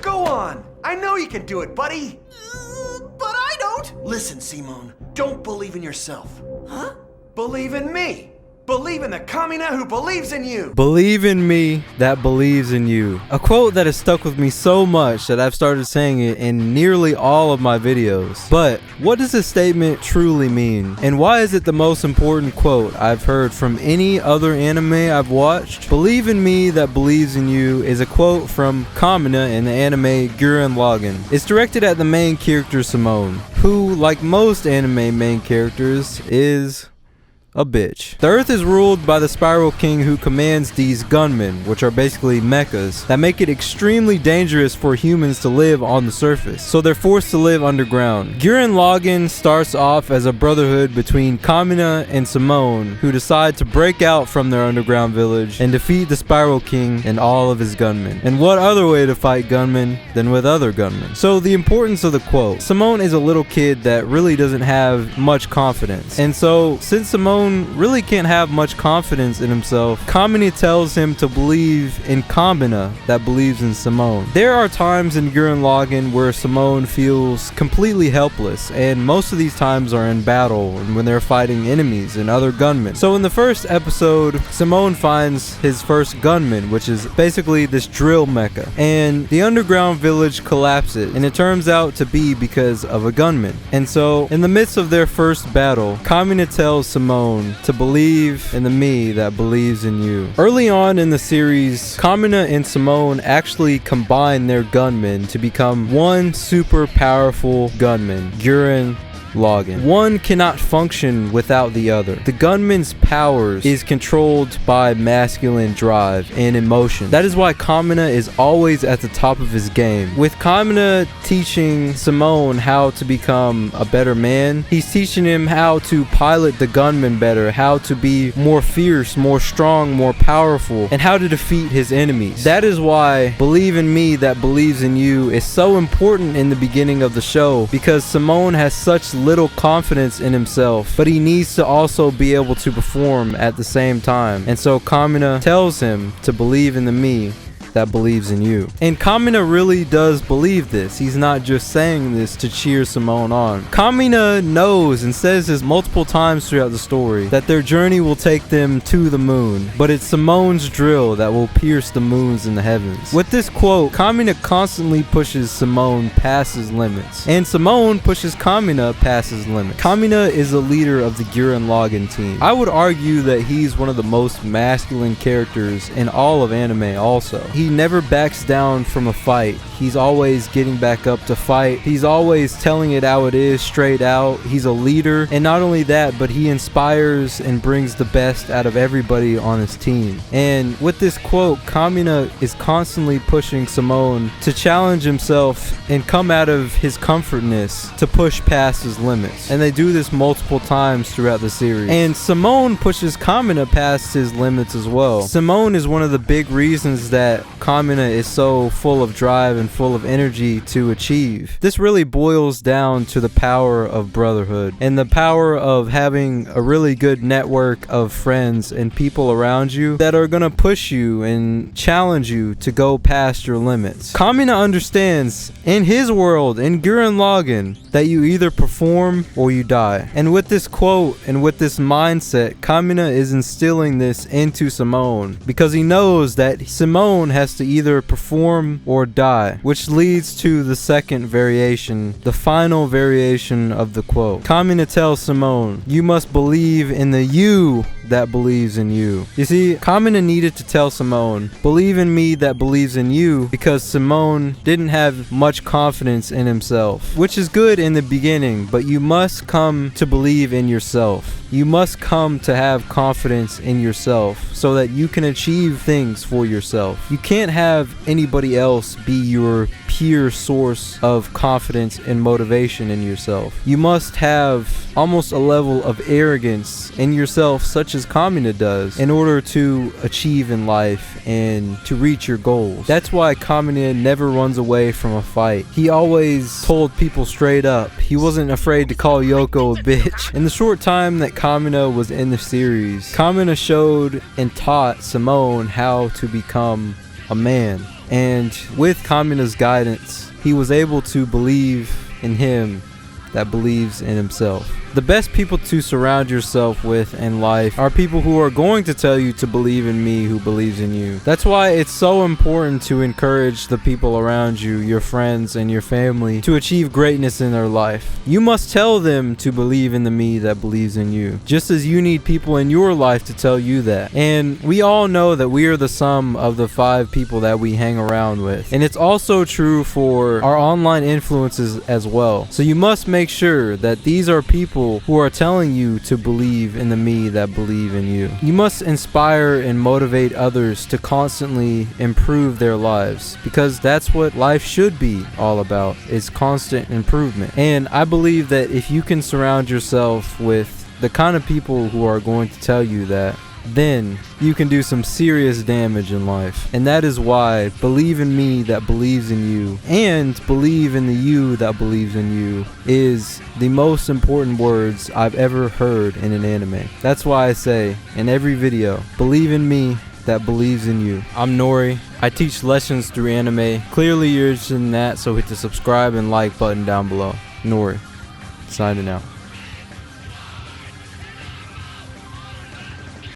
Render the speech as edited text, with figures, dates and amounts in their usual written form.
Go on! I know you can do it, buddy! But I don't! Listen, Simone, don't believe in yourself. Huh? Believe in me! Believe in the Kamina who believes in you! Believe in me that believes in you. A quote that has stuck with me so much that I've started saying it in nearly all of my videos. But what does this statement truly mean? And why is it the most important quote I've heard from any other anime I've watched? Believe in me that believes in you is a quote from Kamina in the anime Gurren Lagann. It's directed at the main character Simone, who, like most anime main characters, is a bitch. The Earth is ruled by the Spiral King, who commands these gunmen, which are basically mechas, that make it extremely dangerous for humans to live on the surface, so they're forced to live underground. Gurren Lagann starts off as a brotherhood between Kamina and Simone, who decide to break out from their underground village and defeat the Spiral King and all of his gunmen. And what other way to fight gunmen than with other gunmen? So the importance of the quote. Simone is a little kid that really doesn't have much confidence, and so since Simone really can't have much confidence in himself, Kamina tells him to believe in Kamina that believes in Simone. There are times in Gurren Lagann where Simone feels completely helpless, and most of these times are in battle and when they're fighting enemies and other gunmen. So in the first episode, Simone finds his first gunman, which is basically this drill mecha, and the underground village collapses, and it turns out to be because of a gunman. And so in the midst of their first battle, Kamina tells Simone to believe in the me that believes in you. Early on in the series, Kamina and Simone actually combine their gunmen to become one super powerful gunman, Gurren Lagann. One cannot function without the other. The gunman's powers is controlled by masculine drive and emotion. That is why Kamina is always at the top of his game. With Kamina teaching Simone how to become a better man, he's teaching him how to pilot the gunman better, how to be more fierce, more strong, more powerful, and how to defeat his enemies. That is why believe in me that believes in you is so important in the beginning of the show, because Simone has such little confidence in himself, but he needs to also be able to perform at the same time. And so Kamina tells him to believe in the me that believes in you. And Kamina really does believe this. He's not just saying this to cheer Simone on. Kamina knows and says this multiple times throughout the story that their journey will take them to the moon, but it's Simone's drill that will pierce the moons in the heavens. With this quote, Kamina constantly pushes Simone past his limits, and Simone pushes Kamina past his limits. Kamina is a leader of the Gurren Lagann team. I would argue that he's one of the most masculine characters in all of anime also. He never backs down from a fight. He's always getting back up to fight. He's always telling it how it is, straight out. He's a leader, and not only that, but he inspires and brings the best out of everybody on his team. And with this quote, Kamina is constantly pushing Simone to challenge himself and come out of his comfortness to push past his limits. And they do this multiple times throughout the series. And Simone pushes Kamina past his limits as well. Simone is one of the big reasons that Kamina is so full of drive and full of energy to achieve. This really boils down to the power of brotherhood and the power of having a really good network of friends and people around you that are gonna push you and challenge you to go past your limits. Kamina understands in his world, in Gurren Lagann, that you either perform or you die. And with this quote and with this mindset, Kamina is instilling this into Simone because he knows that Simone has to either perform or die, which leads to the second variation, the final variation of the quote. Kamina tells Simone, you must believe in the you that believes in you. You see, Kamina needed to tell Simone, believe in me that believes in you, because Simone didn't have much confidence in himself, which is good in the beginning, but you must come to believe in yourself. You must come to have confidence in yourself so that you can achieve things for yourself. You can't have anybody else be your pure source of confidence and motivation in yourself. You must have almost a level of arrogance in yourself, such as Kamina does, in order to achieve in life and to reach your goals. That's why Kamina never runs away from a fight. He always told people straight up. He wasn't afraid to call Yoko a bitch. In the short time that Kamina was in the series, Kamina showed and taught Simone how to become a man. And with Kamina's guidance, he was able to believe in him that believes in himself. The best people to surround yourself with in life are people who are going to tell you to believe in me who believes in you. That's why it's so important to encourage the people around you, your friends and your family, to achieve greatness in their life. You must tell them to believe in the me that believes in you, just as you need people in your life to tell you that. And we all know that we are the sum of the 5 people that we hang around with. And it's also true for our online influences as well. So you must make sure that these are people who are telling you to believe in the me that believe in you. You must inspire and motivate others to constantly improve their lives, because that's what life should be all about, is constant improvement. And I believe that if you can surround yourself with the kind of people who are going to tell you that, then you can do some serious damage in life. And that is why believe in me that believes in you and believe in the you that believes in you is the most important words I've ever heard in an anime. That's why I say in every video, believe in me that believes in you. I'm Nori. I teach lessons through anime. Clearly you're interested in that, so hit the subscribe and like button down below. Nori, signing out.